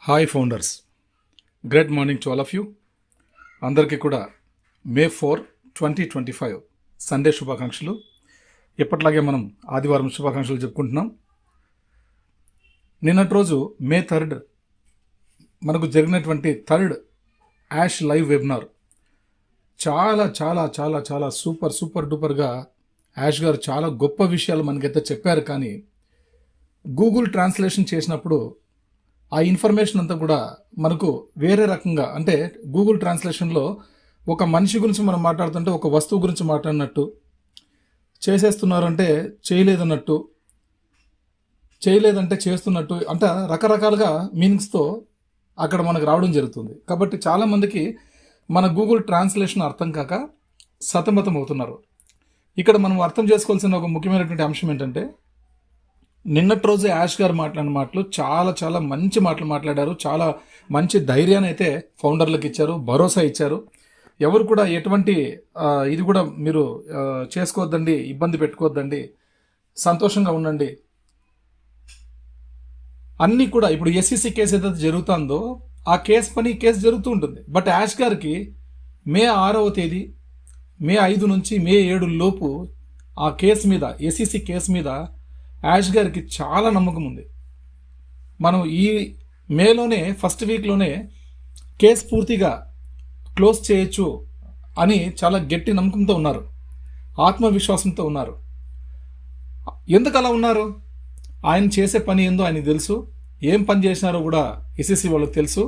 Hi founders, great morning to all of you. అందరికీ కూడా May 4, 2025 Sunday శుభాకాంక్షలు. ఎప్పట్లాగే మనం ఆదివారం శుభాకాంక్షలు చెప్పుకుంటున్నాం. నిన్నటి రోజు May 3 మనకు జరిగినటువంటి థర్డ్ యాష్ లైవ్ వెబినార్ చాలా చాలా చాలా చాలా సూపర్ డూపర్గా యాష్ గారు చాలా గొప్ప విషయాలు మనకైతే చెప్పారు. కానీ గూగుల్ ట్రాన్స్లేషన్ చేసినప్పుడు ఆ ఇన్ఫర్మేషన్ అంతా కూడా మనకు వేరే రకంగా, అంటే గూగుల్ ట్రాన్స్లేషన్లో ఒక మనిషి గురించి మనం మాట్లాడుతుంటే ఒక వస్తువు గురించి మాట్లాడినట్టు, చేసేస్తున్నారంటే చేయలేదన్నట్టు, చేయలేదంటే చేస్తున్నట్టు, అంటే రకరకాలుగా మీనింగ్స్తో అక్కడ మనకు రావడం జరుగుతుంది. కాబట్టి చాలామందికి మన గూగుల్ ట్రాన్స్లేషన్ అర్థం కాక సతమతం అవుతున్నారు. ఇక్కడ మనం అర్థం చేసుకోవాల్సిన ఒక ముఖ్యమైనటువంటి అంశం ఏంటంటే, నిన్నటి రోజు యాష్ గారు మాట్లాడిన మాటలు చాలా చాలా మంచి మాటలు మాట్లాడారు. చాలా మంచి ధైర్యాన్ని అయితే ఫౌండర్లకు ఇచ్చారు, భరోసా ఇచ్చారు. ఎవరు కూడా ఎటువంటి ఇది కూడా మీరు చేసుకోవద్దండి, ఇబ్బంది పెట్టుకోవద్దండి, సంతోషంగా ఉండండి అన్నీ కూడా. ఇప్పుడు SEC కేసు ఏదైతే జరుగుతుందో ఆ కేసు జరుగుతూ ఉంటుంది. బట్ యాష్ గారికి May 6వ తేదీ, May 5 నుంచి May 7 లోపు ఆ కేసు మీద, SEC కేసు మీద యాష్ గారికి చాలా నమ్మకం ఉంది. మనం ఈ మేలోనే ఫస్ట్ వీక్లోనే కేసు పూర్తిగా క్లోజ్ చేయొచ్చు అని చాలా గట్టి నమ్మకంతో ఉన్నారు, ఆత్మవిశ్వాసంతో ఉన్నారు. ఎందుకు అలా ఉన్నారు? ఆయన చేసే పని ఏందో ఆయనకు తెలుసు, ఏం పని చేసినారో కూడా SEC వాళ్ళకి తెలుసు.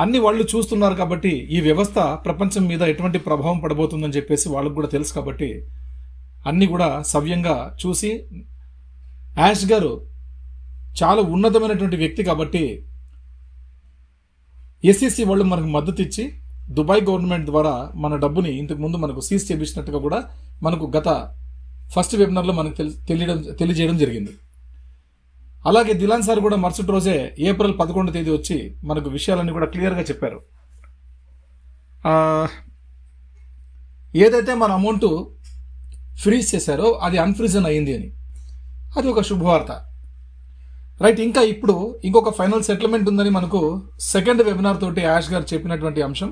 అన్ని వాళ్ళు చూస్తున్నారు. కాబట్టి ఈ వ్యవస్థ ప్రపంచం మీద ఎటువంటి ప్రభావం పడబోతుందని చెప్పేసి వాళ్ళకు కూడా తెలుసు. కాబట్టి అన్నీ కూడా సవ్యంగా చూసి, యాష్ గారు చాలా ఉన్నతమైనటువంటి వ్యక్తి కాబట్టి SEC వాళ్ళు మనకు మద్దతు ఇచ్చి దుబాయ్ గవర్నమెంట్ ద్వారా మన డబ్బుని ఇంతకుముందు మనకు సీజ్ చేయించినట్టుగా కూడా మనకు గత ఫస్ట్ వెబినార్లో మనకు తెలియజేయడం జరిగింది. అలాగే దిలాన్ సార్ కూడా మరుసటి రోజే April 11వ తేదీ వచ్చి మనకు విషయాలన్నీ కూడా క్లియర్గా చెప్పారు. ఏదైతే మన అమౌంట్ ఫ్రీజ్ చేశారో అది అన్ఫ్రీజన్ అయ్యింది అని, అది ఒక శుభవార్త. రైట్, ఇంకా ఇప్పుడు ఇంకొక ఫైనల్ సెటిల్మెంట్ ఉందని మనకు సెకండ్ వెబినార్ తోటి యాష్ గారు చెప్పినటువంటి అంశం.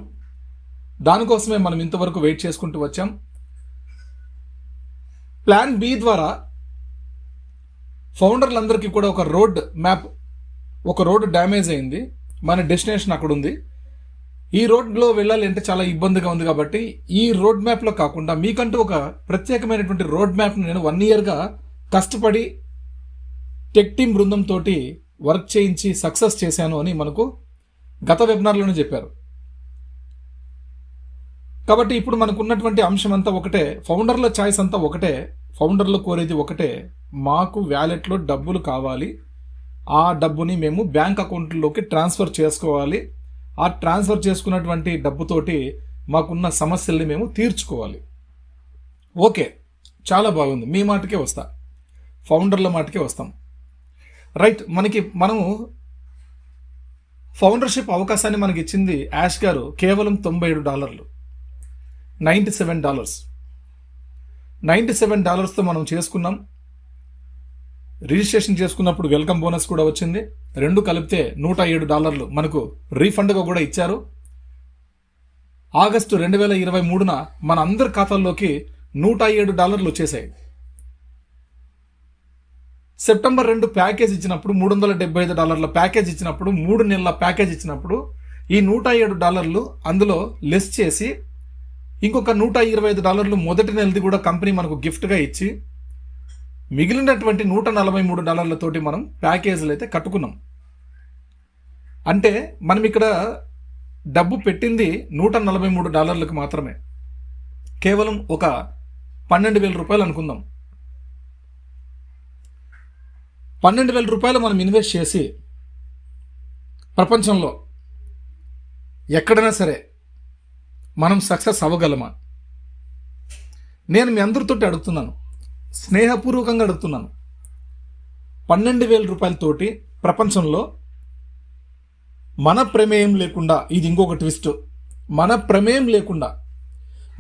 దానికోసమే మనం ఇంతవరకు వెయిట్ చేసుకుంటూ వచ్చాం. ప్లాన్ B ద్వారా ఫౌండర్లందరికీ కూడా ఒక రోడ్ డ్యామేజ్ అయింది. మన డెస్టినేషన్ అక్కడ ఉంది. ఈ రోడ్లో వెళ్ళాలి అంటే చాలా ఇబ్బందిగా ఉంది. కాబట్టి ఈ రోడ్ మ్యాప్లో కాకుండా మీకంటూ ఒక ప్రత్యేకమైనటువంటి రోడ్ మ్యాప్ను నేను 1 yearగా కష్టపడి టెక్ టీమ్ బృందంతో వర్క్ చేయించి సక్సెస్ చేశాను అని మనకు గత వెబినార్లోనే చెప్పారు. కాబట్టి ఇప్పుడు మనకు ఉన్నటువంటి అంశం అంతా ఒకటే, ఫౌండర్ల ఛాయిస్ అంతా ఒకటే, ఫౌండర్లు కోరేది ఒకటే, మాకు వ్యాలెట్లో డబ్బులు కావాలి, ఆ డబ్బుని మేము బ్యాంక్ అకౌంట్లోకి ట్రాన్స్ఫర్ చేసుకోవాలి, ఆ ట్రాన్స్ఫర్ చేసుకున్నటువంటి డబ్బుతోటి మాకున్న సమస్యల్ని మేము తీర్చుకోవాలి. ఓకే, చాలా బాగుంది, మీ మాటకే వస్తా, ఫౌండర్ల మాటకే వస్తాం. రైట్, మనము ఫౌండర్షిప్ అవకాశాన్ని మనకి ఇచ్చింది యాష్ గారు కేవలం $97, $97తో మనం చేసుకున్నాం. రిజిస్ట్రేషన్ చేసుకున్నప్పుడు వెల్కమ్ బోనస్ కూడా వచ్చింది. 2 కలిపితే $107 మనకు రీఫండ్గా కూడా ఇచ్చారు. ఆగస్టు 2023 మన అందరి ఖాతాల్లోకి $107 వచ్చేసాయి. సెప్టెంబర్ 2 ప్యాకేజ్ ఇచ్చినప్పుడు, $375 ప్యాకేజ్ ఇచ్చినప్పుడు, 3 నెలల ప్యాకేజ్ ఇచ్చినప్పుడు ఈ $107 అందులో లెస్ చేసి ఇంకొక $125 మొదటి నెలది కూడా కంపెనీ మనకు గిఫ్ట్గా ఇచ్చి మిగిలినటువంటి $143 మనం ప్యాకేజీలు అయితే కట్టుకున్నాం. అంటే మనం ఇక్కడ డబ్బు పెట్టింది $143 మాత్రమే, కేవలం ఒక $12,000 అనుకుందాం. $12,000 మనం ఇన్వెస్ట్ చేసి ప్రపంచంలో ఎక్కడైనా సరే మనం సక్సెస్ అవ్వగలమా? నేను మీ అందరితో అడుగుతున్నాను, స్నేహపూర్వకంగా అడుగుతున్నాను. $12,000 ప్రపంచంలో మన ప్రమేయం లేకుండా, ఇది ఇంకొక ట్విస్ట్, మన ప్రమేయం లేకుండా,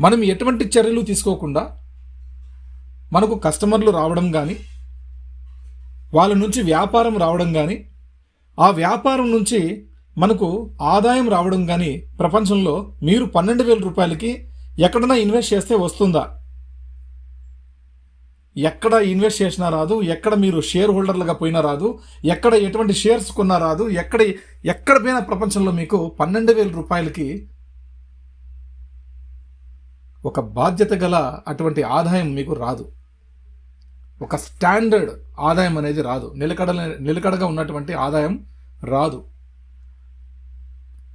మనం ఎటువంటి చర్యలు తీసుకోకుండా మనకు కస్టమర్లు రావడం కానీ, వాళ్ళ నుంచి వ్యాపారం రావడం కానీ, ఆ వ్యాపారం నుంచి మనకు ఆదాయం రావడం కానీ ప్రపంచంలో మీరు 12,000 రూపాయలకి ఎక్కడన్నా ఇన్వెస్ట్ చేస్తే వస్తుందా? ఎక్కడ ఇన్వెస్ట్ చేసినా రాదు, ఎక్కడ మీరు షేర్ హోల్డర్లుగా పోయినా రాదు, ఎక్కడ ఎటువంటి షేర్స్ కొన్నా రాదు, ఎక్కడ పోయినా ప్రపంచంలో మీకు 12,000 రూపాయలకి ఒక బాధ్యత గల అటువంటి ఆదాయం మీకు రాదు. ఒక స్టాండర్డ్ ఆదాయం అనేది రాదు. నిలకడగా ఉన్నటువంటి ఆదాయం రాదు.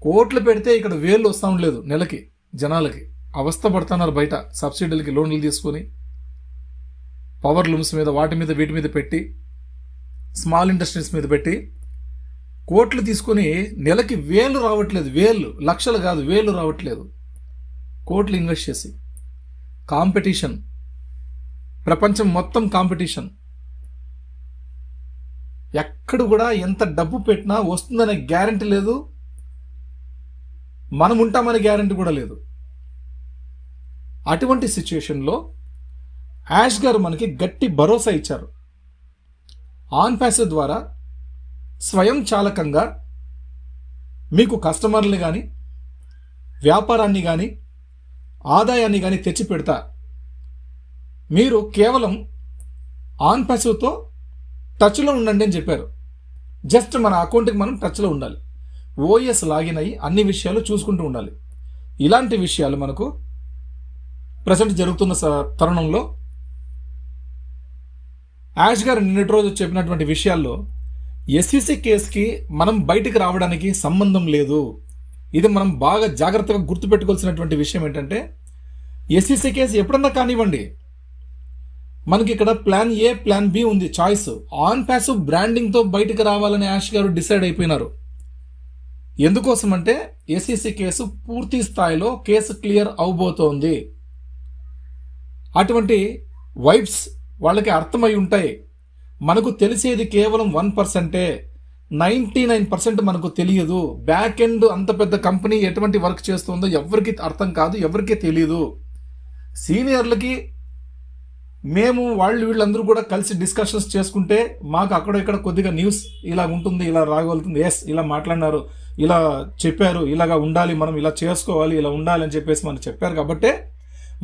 కోట్లు పెడితే ఇక్కడ వేలు వస్తూ ఉండలేదు నెలకి. జనాలకి అవస్థ పడుతున్నారు బయట సబ్సిడీలకి లోన్లు తీసుకొని, పవర్ లూమ్స్ మీద వీటి మీద పెట్టి, స్మాల్ ఇండస్ట్రీస్ మీద పెట్టి కోట్లు తీసుకొని నెలకి వేలు రావట్లేదు. వేలు, లక్షలు కాదు, వేలు రావట్లేదు. కోట్లు ఇన్వెస్ట్ చేసి కాంపిటీషన్, ప్రపంచం మొత్తం కాంపిటీషన్. ఎక్కడ కూడా ఎంత డబ్బు పెట్టినా వస్తుందనే గ్యారంటీ లేదు, మనం ఉంటామనే గ్యారంటీ కూడా లేదు. అటువంటి సిచ్యుయేషన్లో యాష్ గారు మనకి గట్టి భరోసా ఇచ్చారు. ఆన్ ప్యాసివ్ ద్వారా స్వయం చాలకంగా మీకు కస్టమర్లు కానీ, వ్యాపారాన్ని కానీ, ఆదాయాన్ని కానీ తెచ్చి పెడతా. మీరు కేవలం ఆన్ ప్యాసివ్తో టచ్లో ఉండండి అని చెప్పారు. జస్ట్ మన అకౌంట్కి మనం టచ్లో ఉండాలి. ఓఎస్ లాగిన్ అయ్యి అన్ని విషయాలు చూసుకుంటూ ఉండాలి. ఇలాంటి విషయాలు మనకు ప్రజెంట్ జరుగుతున్న తరుణంలో యాష్ గారు నిన్నటి రోజు చెప్పినటువంటి విషయాల్లో ఎస్ఈసి కేసుకి మనం బయటికి రావడానికి సంబంధం లేదు. ఇది మనం బాగా జాగ్రత్తగా గుర్తుపెట్టుకోవాల్సినటువంటి విషయం ఏంటంటే, ఎస్ఈసి కేసు ఎప్పుడన్నా కానివ్వండి, మనకి ఇక్కడ ప్లాన్ ఏ, ప్లాన్ బి ఉంది, చాయిస్. ఆన్ ప్యాసివ్ బ్రాండింగ్తో బయటికి రావాలని యాష్ గారు డిసైడ్ అయిపోయినారు. ఎందుకోసం అంటే ఎస్ఈసి కేసు పూర్తి స్థాయిలో కేసు క్లియర్ అవబోతోంది. అటువంటి వైబ్స్ వాళ్ళకి అర్థమై ఉంటాయి. మనకు తెలిసేది కేవలం 1%. 99% మనకు తెలియదు. బ్యాక్ ఎండ్ అంత పెద్ద కంపెనీ ఎటువంటి వర్క్ చేస్తుందో ఎవరికి అర్థం కాదు, ఎవరికీ తెలియదు. సీనియర్లకి మేము వీళ్ళందరూ కూడా కలిసి డిస్కషన్స్ చేసుకుంటే మాకు అక్కడ ఇక్కడ కొద్దిగా న్యూస్ ఇలా ఉంటుంది, ఇలా రాగలుగుతుంది, ఎస్ ఇలా మాట్లాడినారు, ఇలా చెప్పారు, ఇలాగా ఉండాలి, మనం ఇలా చేసుకోవాలి, ఇలా ఉండాలి అని చెప్పేసి మనం చెప్పారు. కాబట్టే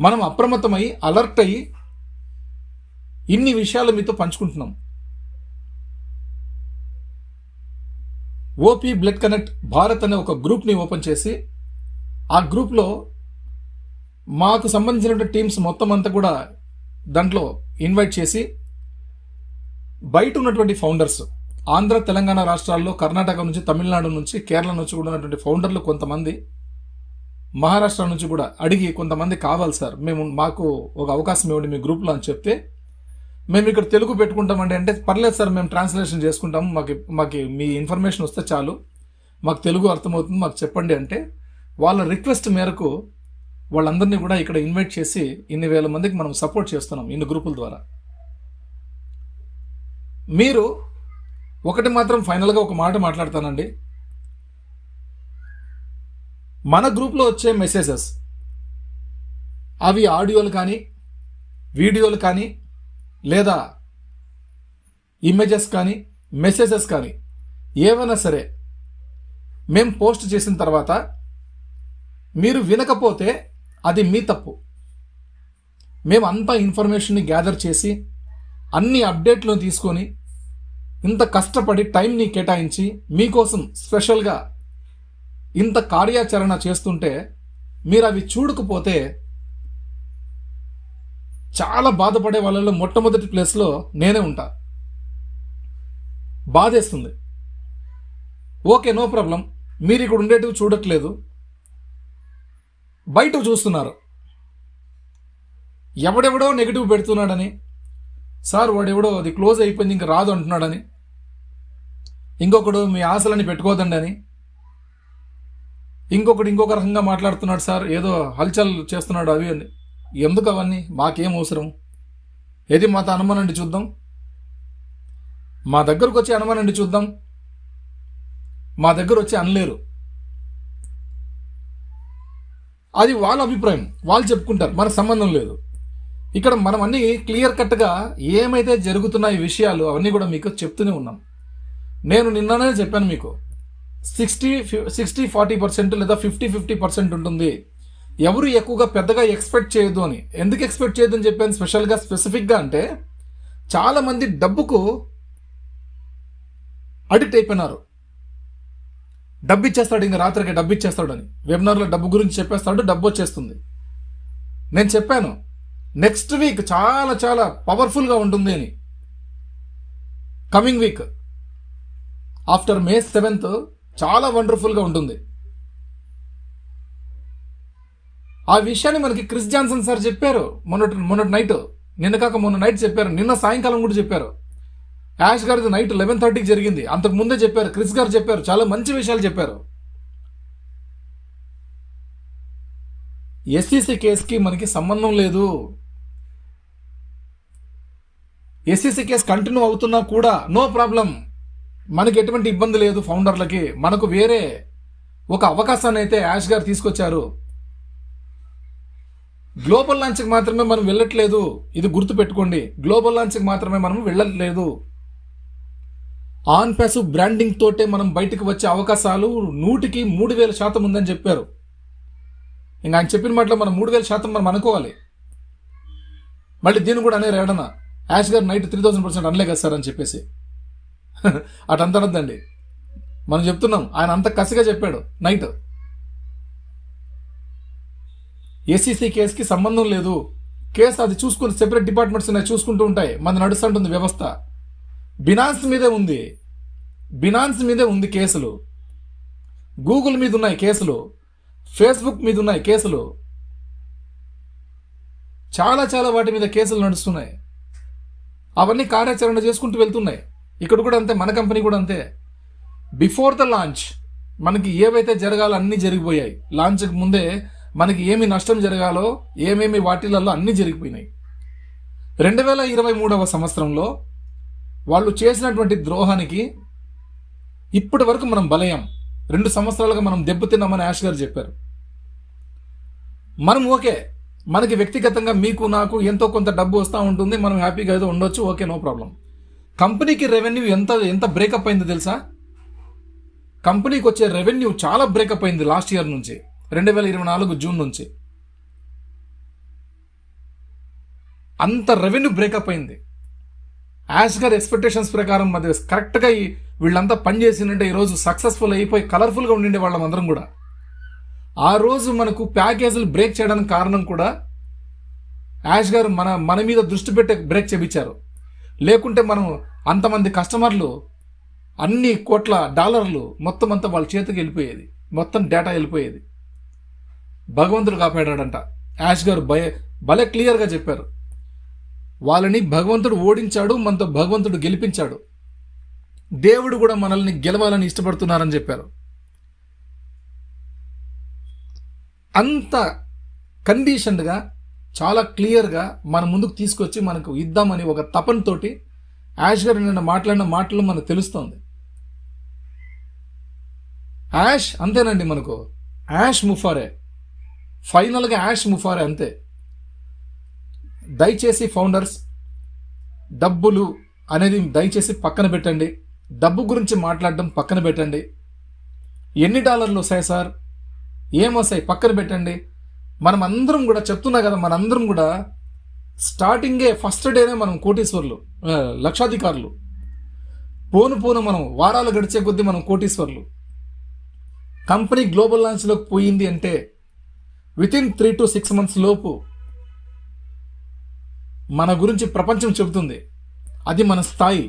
మనం అప్రమత్తమై అలర్ట్ అయ్యి ఇన్ని విషయాలు మీతో పంచుకుంటున్నాం. ఓపీ బ్లడ్ కనెక్ట్ భారత్ అనే ఒక గ్రూప్ని ఓపెన్ చేసి, ఆ గ్రూప్లో మాకు సంబంధించినటువంటి టీమ్స్ మొత్తం అంతా కూడా దాంట్లో ఇన్వైట్ చేసి, బయట ఉన్నటువంటి ఫౌండర్స్, ఆంధ్ర తెలంగాణ రాష్ట్రాల్లో, కర్ణాటక నుంచి, తమిళనాడు నుంచి, కేరళ నుంచి కూడా ఉన్నటువంటి ఫౌండర్లు కొంతమంది, మహారాష్ట్ర నుంచి కూడా అడిగి కొంతమంది కావాలి సార్, మాకు ఒక అవకాశం ఇవ్వండి మీ గ్రూప్లో అని చెప్తే, మేము ఇక్కడ తెలుగు పెట్టుకుంటామండి అంటే, పర్లేదు సార్ మేము ట్రాన్స్లేషన్ చేసుకుంటాము, మాకు మీ ఇన్ఫర్మేషన్ వస్తే చాలు, మాకు తెలుగు అర్థమవుతుంది, మాకు చెప్పండి అంటే, వాళ్ళ రిక్వెస్ట్ మేరకు వాళ్ళందరినీ కూడా ఇక్కడ ఇన్వైట్ చేసి ఇన్ని వేల మందికి మనం సపోర్ట్ చేస్తున్నాం ఇన్ని గ్రూపుల ద్వారా. మీరు ఒకటి మాత్రం ఫైనల్గా ఒక మాట మాట్లాడతానండి. మన గ్రూప్లో వచ్చే మెసేజెస్ అవి ఆడియోలు కానీ, వీడియోలు కానీ, లేదా ఇమేజెస్ కానీ, మెసేజెస్ కానీ ఏవైనా సరే మేము పోస్ట్ చేసిన తర్వాత మీరు వినకపోతే అది మీ తప్పు. మేము అంతా ఇన్ఫర్మేషన్ని గ్యాదర్ చేసి అన్ని అప్డేట్లను తీసుకొని ఇంత కష్టపడి టైంని కేటాయించి మీకోసం స్పెషల్గా ఇంత కార్యాచరణ చేస్తుంటే మీరు అవి చూడకపోతే చాలా బాధపడే వాళ్ళలో మొట్టమొదటి ప్లేస్లో నేనే ఉంటా. బాధేస్తుంది. ఓకే, నో ప్రాబ్లం, మీరు ఇక్కడ ఉండేటివి చూడట్లేదు, బయట చూస్తున్నారు, ఎవడెవడో నెగిటివ్ పెడుతున్నాడని, సార్ వాడెవడో అది క్లోజ్ అయిపోయింది ఇంకా రాదు అంటున్నాడని, ఇంకొకడు మీ ఆశలని పెట్టుకోదండి అని, ఇంకొక రకంగా మాట్లాడుతున్నాడు సార్, ఏదో హల్చల్ చేస్తున్నాడు అవి అని. ఎందుకు అవన్నీ? మాకేం అవసరం? ఏది మాతో అనుమానండి చూద్దాం, మా దగ్గరకు వచ్చి అనుమానండి చూద్దాం. మా దగ్గర వచ్చి అనలేరు, అది వాళ్ళ అభిప్రాయం, వాళ్ళు చెప్పుకుంటారు, మనకు సంబంధం లేదు. ఇక్కడ మనం అన్నీ క్లియర్ కట్గా ఏమైతే జరుగుతున్నాయి విషయాలు అవన్నీ కూడా మీకు చెప్తూనే ఉన్నాం. నేను నిన్ననే చెప్పాను మీకు 60-40% లేదా 50-50% ఉంటుంది. ఎవరు ఎక్కువగా పెద్దగా ఎక్స్పెక్ట్ చేయొద్దు అని. ఎందుకు ఎక్స్పెక్ట్ చేయొద్దు అని చెప్పాను స్పెసిఫిక్గా అంటే, చాలామంది డబ్బుకు అడిక్ట్ అయిపోయినారు. డబ్బు ఇచ్చేస్తాడు, ఇంకా రాత్రికి డబ్బు ఇచ్చేస్తాడు అని వెబినార్లో డబ్బు గురించి చెప్పేస్తాడు, డబ్బు వచ్చేస్తుంది. నేను చెప్పాను నెక్స్ట్ వీక్ చాలా చాలా పవర్ఫుల్గా ఉంటుంది అని. Coming week after May 7th చాలా వండర్ఫుల్గా ఉంటుంది. ఆ విషయాన్ని మనకి క్రిస్ జాన్సన్ సార్ చెప్పారు మొన్నటి నైట్, నిన్న కాక మొన్న నైట్ చెప్పారు, నిన్న సాయంకాలం కూడా చెప్పారు. యాష్ గారిది నైట్ 11:30కి జరిగింది, అంతకు ముందే చెప్పారు, క్రిస్ గారు చెప్పారు, చాలా మంచి విషయాలు చెప్పారు. ఎస్ఈసి కేసుకి మనకి సంబంధం లేదు. ఎస్ఈసి కేసు కంటిన్యూ అవుతున్నా కూడా నో ప్రాబ్లం, మనకి ఎటువంటి ఇబ్బంది లేదు. ఫౌండర్లకి మనకు వేరే ఒక అవకాశాన్ని అయితే యాష్ గారు తీసుకొచ్చారు. గ్లోబల్ లాంచ్కి మాత్రమే మనం వెళ్ళట్లేదు, ఇది గుర్తుపెట్టుకోండి. గ్లోబల్ లాంచ్కి మాత్రమే మనం వెళ్ళట్లేదు. ఆన్ ప్యాసివ్ బ్రాండింగ్ తోటే మనం బయటకు వచ్చే అవకాశాలు 100,000% ఉందని చెప్పారు. ఇంకా ఆయన చెప్పిన మాటలో మనం 3,000% మనం అనుకోవాలి. మళ్ళీ దీన్ని కూడా అనే రేడన యాష్ గారు నైట్ 3,000% అనలే కదా సార్ అని చెప్పేసి అటంత అనద్దండి. మనం చెప్తున్నాం, ఆయన అంత కసిగా చెప్పాడు నైట్. ఎస్ఈసి కేసుకి సంబంధం లేదు. కేసు అది చూసుకుని సెపరేట్ డిపార్ట్మెంట్స్ ఉన్నాయి, చూసుకుంటూ ఉంటాయి. మనది నడుస్తుంటుంది వ్యవస్థ. బినాన్స్ మీదే ఉంది కేసులు. గూగుల్ మీద ఉన్నాయి కేసులు, ఫేస్బుక్ మీద ఉన్నాయి కేసులు, చాలా చాలా వాటి మీద కేసులు నడుస్తున్నాయి. అవన్నీ కార్యాచరణ చేసుకుంటూ వెళ్తున్నాయి. ఇక్కడ కూడా అంతే, మన కంపెనీ కూడా అంతే. బిఫోర్ ద లాంచ్ మనకి ఏవైతే జరగాలో అన్నీ జరిగిపోయాయి. లాంచ్కి ముందే మనకి ఏమి నష్టం జరగాలో ఏమేమి వాటిలలో అన్నీ జరిగిపోయినాయి. 2023వ సంవత్సరంలో వాళ్ళు చేసినటువంటి ద్రోహానికి ఇప్పటి వరకు మనం బలయ్యాం. 2 సంవత్సరాలుగా మనం దెబ్బతిన్నామని యాష్ గారు చెప్పారు. మనం ఓకే, మనకి వ్యక్తిగతంగా మీకు నాకు ఎంతో కొంత డబ్బు వస్తూ ఉంటుంది, మనం హ్యాపీగా ఏదో ఉండొచ్చు, ఓకే, నో ప్రాబ్లం. కంపెనీకి రెవెన్యూ ఎంత బ్రేకప్ అయిందో తెలుసా? కంపెనీకి వచ్చే రెవెన్యూ చాలా బ్రేకప్ అయింది లాస్ట్ ఇయర్ నుంచి, 2024 జూన్ నుంచి. అంత రెవెన్యూ బ్రేకప్ అయింది. యాష్ గారి ఎక్స్పెక్టేషన్స్ ప్రకారం అది కరెక్ట్గా వీళ్ళంతా పనిచేసిందంటే ఈరోజు సక్సెస్ఫుల్ అయిపోయి కలర్ఫుల్గా ఉండిండే వాళ్ళం అందరం కూడా. ఆ రోజు మనకు ప్యాకేజీలు బ్రేక్ చేయడానికి కారణం కూడా యాష్ గారు మన మీద దృష్టి పెట్టే బ్రేక్ చేయించారు. లేకుంటే మనం అంతమంది కస్టమర్లు, అన్ని కోట్ల డాలర్లు మొత్తం అంతా వాళ్ళ చేతికి వెళ్ళిపోయేది, మొత్తం డేటా వెళ్ళిపోయేది. భగవంతుడు కాపాడాడంట. యాష్ గారు భలే క్లియర్గా చెప్పారు. వాళ్ళని భగవంతుడు ఓడించాడు, మనతో భగవంతుడు గెలిపించాడు. దేవుడు కూడా మనల్ని గెలవాలని ఇష్టపడుతున్నారని చెప్పారు. అంత కండిషన్డ్గా చాలా క్లియర్గా మన ముందుకు తీసుకొచ్చి మనకు ఇద్దామని ఒక తపనతోటి యాష్ గారు నిన్న మాట్లాడిన మాటలు మనకు తెలుస్తోంది. యాష్ అంతేనండి, మనకు యాష్ ముఫారే, ఫైనల్గా యాష్ ముఫారే అంతే. దయచేసి ఫౌండర్స్, డబ్బులు అనేది దయచేసి పక్కన పెట్టండి. డబ్బు గురించి మాట్లాడడం పక్కన పెట్టండి. ఎన్ని డాలర్లు వస్తాయి సార్, ఏమొస్తాయి పక్కన పెట్టండి. మనం అందరం కూడా చెప్తున్నా కదా, మనందరం కూడా స్టార్టింగే ఫస్ట్ డేనే మనం కోటీశ్వర్లు, లక్షాధికారులు. పోను మనం వారాలు గడిచే కొద్దీ మనం కోటీశ్వర్లు. కంపెనీ గ్లోబల్ లాంచ్లోకి పోయింది అంటే వితిన్ 3 to 6 months లోపు మన గురించి ప్రపంచం చెబుతుంది. అది మన స్థాయి.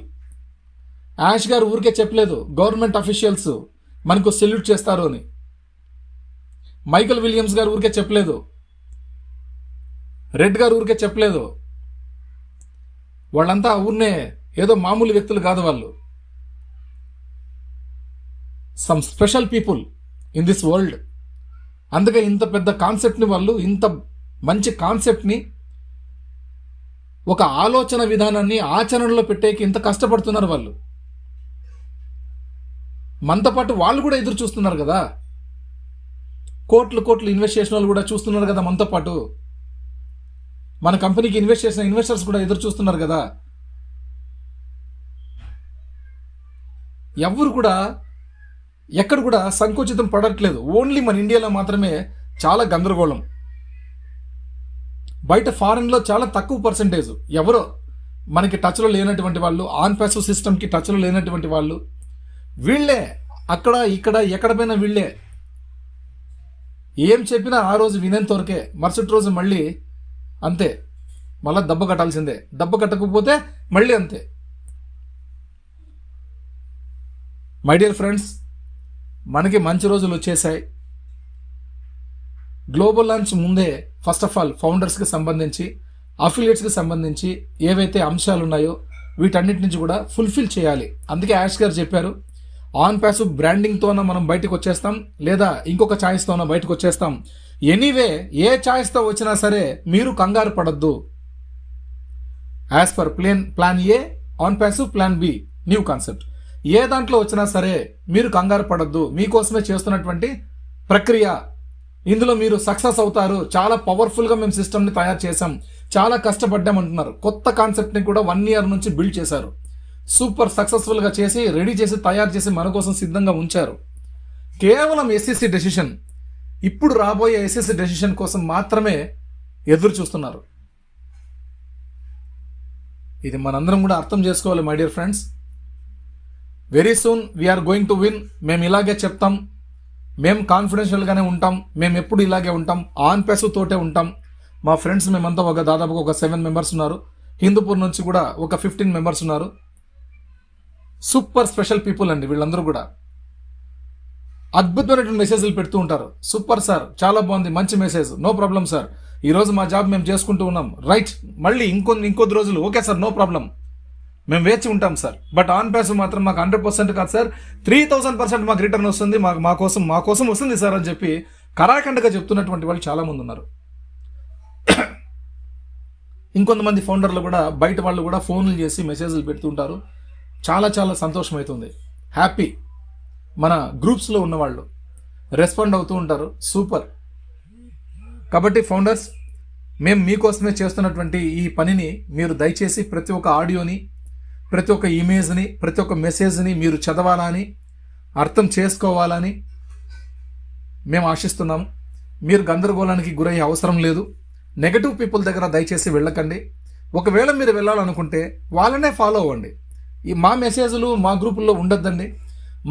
యాష్ గారు ఊరికే చెప్పలేదు గవర్నమెంట్ అఫీషియల్స్ మనకు సెల్యూట్ చేస్తారు అని. మైకల్ విలియమ్స్ గారు ఊరికే చెప్పలేదు, రెడ్ గారు ఊరికే చెప్పలేదు. వాళ్ళంతా ఊరినే ఏదో మామూలు వ్యక్తులు కాదు, వాళ్ళు some special people in this world. అందుకే ఇంత పెద్ద కాన్సెప్ట్ని వాళ్ళు, ఇంత మంచి కాన్సెప్ట్ని, ఒక ఆలోచన విధానాన్ని ఆచరణలో పెట్టేకి ఇంత కష్టపడుతున్నారు వాళ్ళు. మనతో పాటు వాళ్ళు కూడా ఎదురు చూస్తున్నారు కదా, కోట్లు ఇన్వెస్ట్ చేసిన వాళ్ళు కూడా చూస్తున్నారు కదా మనతో పాటు. మన కంపెనీకి ఇన్వెస్ట్ చేసిన ఇన్వెస్టర్స్ కూడా ఎదురు చూస్తున్నారు కదా. ఎవరు కూడా ఎక్కడ కూడా సంకోచితం పడట్లేదు. ఓన్లీ మన ఇండియాలో మాత్రమే చాలా గందరగోళం. బయట ఫారెన్లో చాలా తక్కువ పర్సంటేజ్ ఎవరో మనకి టచ్లో లేనటువంటి వాళ్ళు, ఆన్ ప్యాసివ్ సిస్టమ్కి టచ్లో లేనటువంటి వాళ్ళు వీళ్ళే. అక్కడ ఇక్కడ ఎక్కడ పోయినా వీళ్ళే. ఏం చెప్పినా ఆ రోజు వినేంత వరకే, మరుసటి రోజు మళ్ళీ అంతే, మళ్ళీ దెబ్బ కట్టాల్సిందే. దెబ్బ కట్టకపోతే మళ్ళీ అంతే. మై డియర్ ఫ్రెండ్స్, మనకి మంచి రోజులు వచ్చేసాయి. గ్లోబల్ లాంచ్ ముందే ఫస్ట్ ఆఫ్ ఆల్ ఫౌండర్స్కి సంబంధించి, అఫిలియేట్స్కి సంబంధించి ఏవైతే అంశాలు ఉన్నాయో వీటన్నిటి నుంచి కూడా ఫుల్ఫిల్ చేయాలి. అందుకే యాష్ గారు చెప్పారు, ఆన్ ప్యాసివ్ బ్రాండింగ్తోన మనం బయటకు వచ్చేస్తాం, లేదా ఇంకొక ఛాయిస్తోన బయటకు వచ్చేస్తాం. ఎనీవే ఏ ఛాయిస్తో వచ్చినా సరే మీరు కంగారు పడద్దు. As per plan A on passive, plan B new concept. ఏ దాంట్లో వచ్చినా సరే మీరు కంగారు పడద్దు. మీకోసమే చేస్తున్నటువంటి ప్రక్రియ. ఇందులో మీరు సక్సెస్ అవుతారు. చాలా పవర్ఫుల్గా మేము సిస్టమ్ని తయారు చేసాం, చాలా కష్టపడ్డామంటున్నారు. కొత్త కాన్సెప్ట్ని కూడా 1 year నుంచి బిల్డ్ చేశారు. సూపర్ సక్సెస్ఫుల్గా చేసి రెడీ చేసి తయారు చేసి మన కోసం సిద్ధంగా ఉంచారు. కేవలం ఎస్ఈసి డెసిషన్, ఇప్పుడు రాబోయే ఎస్ఈసి డెసిషన్ కోసం మాత్రమే ఎదురు చూస్తున్నారు. ఇది మనందరం కూడా అర్థం చేసుకోవాలి my dear friends. Very soon we're going to win. మేము ఇలాగే చెప్తాం, మేము కాన్ఫిడెన్షియల్గానే ఉంటాం, మేము ఎప్పుడు ఇలాగే ఉంటాం, ఆన్ ప్యాసివ్ తోటే ఉంటాం. మా ఫ్రెండ్స్ మేమంతా దాదాపుగా ఒక 7 members ఉన్నారు. హిందూపూర్ నుంచి కూడా ఒక 15 members ఉన్నారు. సూపర్ స్పెషల్ పీపుల్ అండి వీళ్ళందరూ కూడా. అద్భుతమైనటువంటి మెసేజ్లు పెడుతూ ఉంటారు. సూపర్ సార్, చాలా బాగుంది, మంచి మెసేజ్, నో ప్రాబ్లం సార్, ఈరోజు మా జాబ్ మేము చేసుకుంటూ ఉన్నాం, రైట్, మళ్ళీ ఇంకొద్ది రోజులు, ఓకే సార్, నో ప్రాబ్లం, మేము వేచి ఉంటాం సార్. బట్ ఆన్ ప్యాసివ్ మాత్రం మాకు 100% కాదు సార్, 3000% మాకు రిటర్న్ వస్తుంది, మా కోసం వస్తుంది సార్ అని చెప్పి కరాఖండగా చెప్తున్నటువంటి వాళ్ళు చాలా మంది ఉన్నారు. ఇంకొంతమంది ఫౌండర్లు కూడా, బయట వాళ్ళు కూడా ఫోన్లు చేసి మెసేజ్లు పెడుతుంటారు. చాలా చాలా సంతోషం అవుతుంది, హ్యాపీ. మన గ్రూప్స్లో ఉన్నవాళ్ళు రెస్పాండ్ అవుతూ ఉంటారు. సూపర్. కాబట్టి ఫౌండర్స్, మేము మీకోసమే చేస్తున్నటువంటి ఈ పనిని మీరు దయచేసి ప్రతి ఒక్క ఆడియోని, ప్రతి ఒక్క ఇమేజ్ని, ప్రతి ఒక్క మెసేజ్ని మీరు చదవాలని, అర్థం చేసుకోవాలని మేము ఆశిస్తున్నాము. మీరు గందరగోళానికి గురయ్యే అవసరం లేదు. నెగటివ్ పీపుల్ దగ్గర దయచేసి వెళ్ళకండి. ఒకవేళ మీరు వెళ్ళాలనుకుంటే వాళ్ళనే ఫాలో అవ్వండి. మా మెసేజ్లు మా గ్రూపుల్లో ఉండొద్దండి.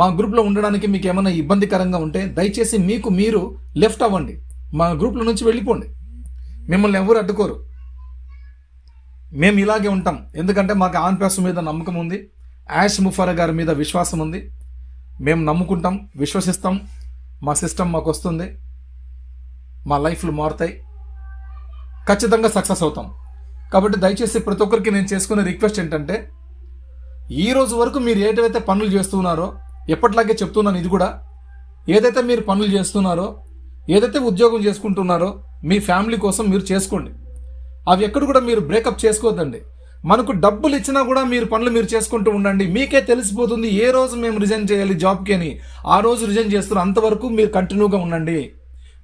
మా గ్రూప్లో ఉండడానికి మీకు ఏమైనా ఇబ్బందికరంగా ఉంటే దయచేసి మీకు మీరు లెఫ్ట్ అవ్వండి, మా గ్రూప్ల నుంచి వెళ్ళిపోండి. మిమ్మల్ని ఎవరు అడ్డుకోరు. మేము ఇలాగే ఉంటాం, ఎందుకంటే మాకు ఆన్ ప్యాసివ్ మీద నమ్మకం ఉంది, యాష్ ముఫారా గారి మీద విశ్వాసం ఉంది. మేము నమ్ముకుంటాం, విశ్వసిస్తాం, మా సిస్టమ్ మాకు వస్తుంది, మా లైఫ్లు మారుతాయి, ఖచ్చితంగా సక్సెస్ అవుతాం. కాబట్టి దయచేసి ప్రతి ఒక్కరికి నేను చేసుకునే రిక్వెస్ట్ ఏంటంటే, ఈ రోజు వరకు మీరు ఏదైతే పనులు చేస్తున్నారో, ఎప్పటిలాగే చెప్తున్నాను ఇది కూడా, ఏదైతే మీరు పనులు చేస్తున్నారో, ఏదైతే ఉద్యోగం చేసుకుంటున్నారో మీ ఫ్యామిలీ కోసం మీరు చేసుకోండి. అవి ఎక్కడ కూడా మీరు బ్రేకప్ చేసుకోవద్దండి. మనకు డబ్బులు ఇచ్చినా కూడా మీరు పనులు మీరు చేసుకుంటూ ఉండండి. మీకే తెలిసిపోతుంది ఏ రోజు మేము రిజైన్ చేయాలి జాబ్కి అని. ఆ రోజు రిజైన్ చేస్తున్నారు, అంతవరకు మీరు కంటిన్యూగా ఉండండి,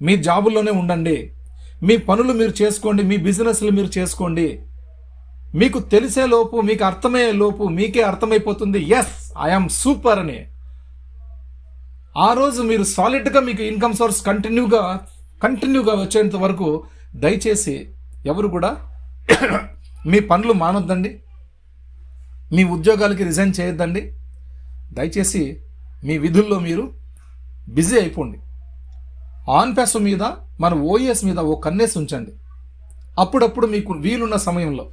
మీ జాబుల్లోనే ఉండండి, మీ పనులు మీరు చేసుకోండి, మీ బిజినెస్లు మీరు చేసుకోండి. మీకు తెలిసే లోపు, మీకు అర్థమయ్యే లోపు మీకే అర్థమైపోతుంది, ఎస్ ఐఎమ్ సూపర్ అని. ఆ రోజు మీరు సాలిడ్గా మీకు ఇన్కమ్ సోర్స్ కంటిన్యూగా వచ్చేంత వరకు దయచేసి ఎవరు కూడా మీ పనులు మానొద్దండి, మీ ఉద్యోగాలకి రిజైన్ చేయొద్దండి. దయచేసి మీ విధుల్లో మీరు బిజీ అయిపోండి. ఆన్ ప్యాసివ్ మీద, మన ఓఎస్ మీద ఓ కన్నేసి ఉంచండి అప్పుడప్పుడు మీకు వీలున్న సమయంలో.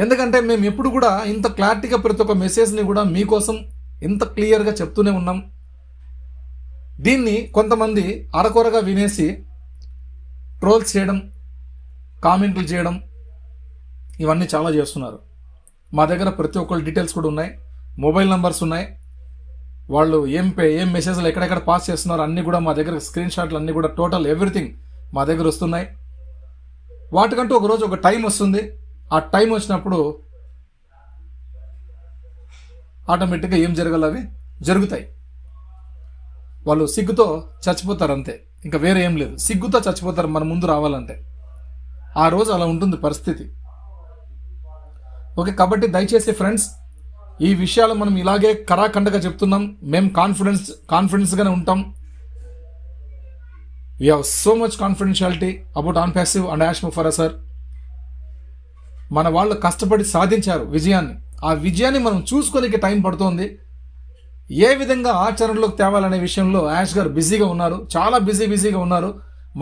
ఎందుకంటే మేము ఎప్పుడు కూడా ఇంత క్లారిటీగా ప్రతి ఒక్క మెసేజ్ని కూడా మీకోసం ఇంత క్లియర్గా చెప్తూనే ఉన్నాం. దీన్ని కొంతమంది అరకొరగా వినేసి ట్రోల్స్ చేయడం, కామెంట్లు చేయడం, ఇవన్నీ చాలా చేస్తున్నారు. మా దగ్గర ప్రతి ఒక్కళ్ళ డీటెయిల్స్ కూడా ఉన్నాయి, మొబైల్ నంబర్స్ ఉన్నాయి, వాళ్ళు ఏం మెసేజ్లు ఎక్కడెక్కడ పాస్ చేస్తున్నారు అన్నీ కూడా మా దగ్గర, స్క్రీన్ షాట్లు అన్నీ కూడా, టోటల్ ఎవ్రీథింగ్ మా దగ్గర వస్తున్నాయి. వాటికంటూ ఒకరోజు ఒక టైం వస్తుంది. ఆ టైం వచ్చినప్పుడు ఆటోమేటిక్గా ఏం జరగాలి అవి జరుగుతాయి. వాళ్ళు సిగ్గుతో చచ్చిపోతారు అంతే, ఇంకా వేరే ఏం లేదు. సిగ్గుతో చచ్చిపోతారు మన ముందు రావాలంటే. ఆ రోజు అలా ఉంటుంది పరిస్థితి. ఓకే, కాబట్టి దయచేసి ఫ్రెండ్స్, ఈ విషయాలు మనం ఇలాగే కరాఖండగా చెప్తున్నాం. మేము కాన్ఫిడెన్స్గానే ఉంటాం. We have so much confidentiality about on passive and యాష్ ముఫరా సార్. మన వాళ్ళు కష్టపడి సాధించారు విజయాన్ని. ఆ విజయాన్ని మనం చూసుకోనికి టైం పడుతోంది. ఏ విధంగా ఆచరణలోకి తేవాలనే విషయంలో యాష్ గారు బిజీగా ఉన్నారు, చాలా బిజీగా ఉన్నారు.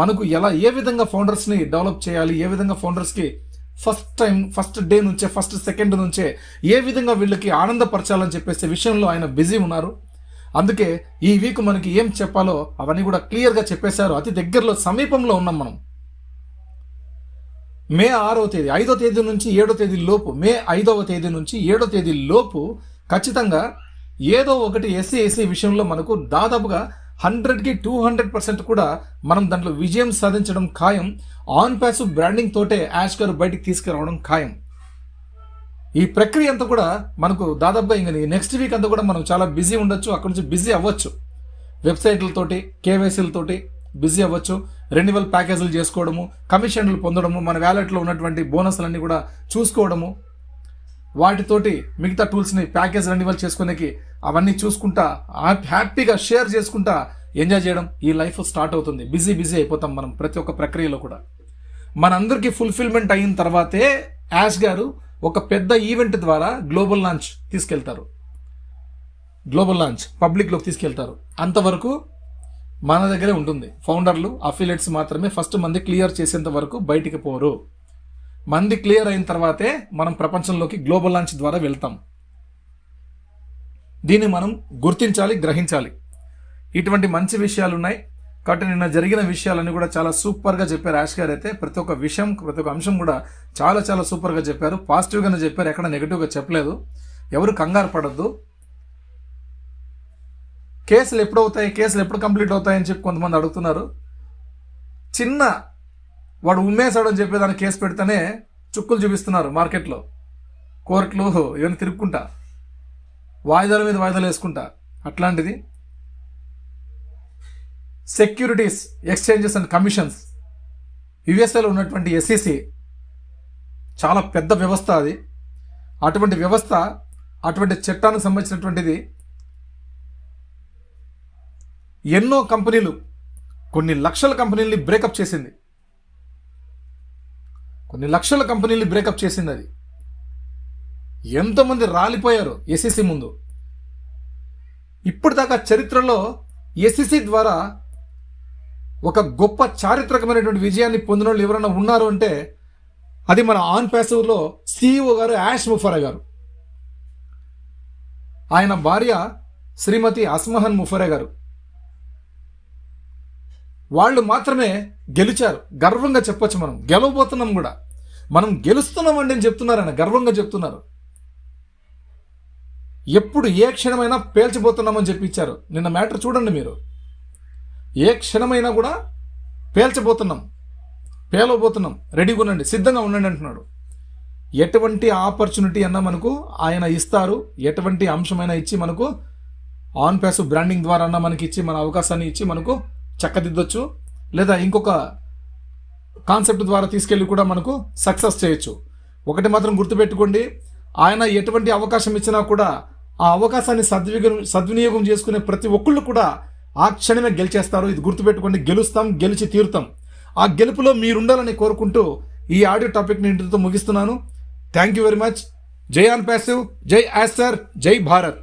మనకు ఏ విధంగా ఫౌండర్స్ని డెవలప్ చేయాలి, ఏ విధంగా ఫౌండర్స్కి ఫస్ట్ డే నుంచే, ఫస్ట్ సెకండ్ నుంచే ఏ విధంగా వీళ్ళకి ఆనందపరచాలని చెప్పేసే విషయంలో ఆయన బిజీ ఉన్నారు. అందుకే ఈ వీక్ మనకి ఏం చెప్పాలో అవన్నీ కూడా క్లియర్గా చెప్పేశారు. అతి దగ్గరలో సమీపంలో ఉన్నాం మనం. మే 6వ తేదీ 5వ తేదీ నుంచి 7వ తేదీ లోపు, మే 5వ తేదీ నుంచి 7వ తేదీ లోపు ఖచ్చితంగా ఏదో ఒకటి ఎస్సీ విషయంలో మనకు దాదాపుగా 100కి 200% కూడా మనం దాంట్లో విజయం సాధించడం ఖాయం. ఆన్ ప్యాసివ్ బ్రాండింగ్ తోటే యాష్ గారు బయటికి తీసుకురావడం ఖాయం. ఈ ప్రక్రియ అంతా కూడా మనకు దాదాపుగా ఇంకా నెక్స్ట్ వీక్ అంతా కూడా మనం చాలా బిజీ ఉండొచ్చు. అక్కడ నుంచి బిజీ అవ్వచ్చు, వెబ్సైట్లతోటి, కేవైసీలతోటి బిజీ అవ్వచ్చు, రెన్యువల్ ప్యాకేజీలు చేసుకోవడము, కమిషన్లు పొందడము, మన వ్యాలెట్లో ఉన్నటువంటి బోనస్లన్నీ కూడా చూసుకోవడము, వాటితోటి మిగతా టూల్స్ని ప్యాకేజ్ రెన్యువల్ చేసుకునేకి అవన్నీ చూసుకుంటా హ్యాపీగా షేర్ చేసుకుంటా ఎంజాయ్ చేయడం, ఈ లైఫ్ స్టార్ట్ అవుతుంది. బిజీ అయిపోతాం మనం ప్రతి ఒక్క ప్రక్రియలో కూడా. మనందరికీ ఫుల్ఫిల్మెంట్ అయిన తర్వాతే యాష్ గారు ఒక పెద్ద ఈవెంట్ ద్వారా గ్లోబల్ లాంచ్ పబ్లిక్లోకి తీసుకెళ్తారు. అంతవరకు మన దగ్గరే ఉంటుంది. ఫౌండర్లు, అఫిలియేట్స్ మాత్రమే ఫస్ట్ మంది క్లియర్ చేసేంత వరకు బయటికి పోరు. మంది క్లియర్ అయిన తర్వాతే మనం ప్రపంచంలోకి గ్లోబల్ లాంచ్ ద్వారా వెళ్తాం. దీన్ని మనం గుర్తించాలి, గ్రహించాలి. ఇటువంటి మంచి విషయాలు ఉన్నాయి. కాబట్టి నిన్న జరిగిన విషయాలన్నీ కూడా చాలా సూపర్గా చెప్పారు యాష్ గారు. అయితే ప్రతి ఒక్క విషయం, ప్రతి ఒక్క అంశం కూడా చాలా సూపర్గా చెప్పారు. పాజిటివ్గానే చెప్పారు, ఎక్కడ నెగిటివ్గా చెప్పలేదు. ఎవరు కంగారు పడద్దు. కేసులు ఎప్పుడు కంప్లీట్ అవుతాయని చెప్పి కొంతమంది అడుగుతున్నారు. చిన్న వాడు ఉమ్మేశాడని చెప్పేదాన్ని కేసు పెడితేనే చుక్కులు చూపిస్తున్నారు మార్కెట్లో, కోర్టులు ఇవన్నీ తిరుక్కుంటా, వాయిదాల మీద వాయిదాలు వేసుకుంటా. అట్లాంటిది సెక్యూరిటీస్ ఎక్స్చేంజెస్ అండ్ కమిషన్స్, యుఎస్ఏలో ఉన్నటువంటి ఎస్ఈసి చాలా పెద్ద వ్యవస్థ అది. అటువంటి వ్యవస్థ, అటువంటి చట్టానికి సంబంధించినటువంటిది ఎన్నో కంపెనీలు, కొన్ని లక్షల కంపెనీల్ని బ్రేకప్ చేసింది. అది ఎంతోమంది రాలిపోయారు ఎస్ఈసి ముందు. ఇప్పటిదాకా చరిత్రలో ఎస్ఈసి ద్వారా ఒక గొప్ప చారిత్రకమైనటువంటి విజయాన్ని పొందిన వాళ్ళు ఎవరైనా ఉన్నారు అంటే అది మన ఆన్ ప్యాసివ్లో సిఇఓ గారు యాష్ ముఫరా గారు. ఆయన భార్య శ్రీమతి అస్మహన్ ముఫరా గారు. వాళ్ళు మాత్రమే గెలిచారు. గర్వంగా చెప్పొచ్చు. మనం గెలవబోతున్నాం కూడా. మనం గెలుస్తున్నామండి అని చెప్తున్నారు ఆయన, గర్వంగా చెప్తున్నారు. ఎప్పుడు ఏ క్షణమైనా పేల్చబోతున్నామని చెప్పి ఇచ్చారు. నిన్న మ్యాటర్ చూడండి మీరు. ఏ క్షణమైనా కూడా పేలవబోతున్నాం, రెడీగా ఉండండి, సిద్ధంగా ఉండండి అంటున్నాడు. ఎటువంటి ఆపర్చునిటీ అన్నా మనకు ఆయన ఇస్తారు. ఎటువంటి అంశమైనా ఇచ్చి మనకు ఆన్ ప్యాసివ్ బ్రాండింగ్ ద్వారా అన్నా మనకి ఇచ్చి, మన అవకాశాన్ని ఇచ్చి మనకు చక్కదిద్దొచ్చు. లేదా ఇంకొక కాన్సెప్ట్ ద్వారా తీసుకెళ్ళి కూడా మనకు సక్సెస్ చేయొచ్చు. ఒకటి మాత్రం గుర్తుపెట్టుకోండి, ఆయన ఎటువంటి అవకాశం ఇచ్చినా కూడా ఆ అవకాశాన్ని సద్వినియోగం చేసుకునే ప్రతి ఒక్కళ్ళు కూడా ఆ క్షణమే గెలిచేస్తారు. ఇది గుర్తుపెట్టుకోండి. గెలుస్తాం, గెలిచి తీరుతాం. ఆ గెలుపులో మీరుండాలని కోరుకుంటూ ఈ ఆడియో టాపిక్ని ఇంటితో ముగిస్తున్నాను. Thank you very much. జై ఆన్ ప్యాసివ్, జై యాష్ సార్, జై భారత్.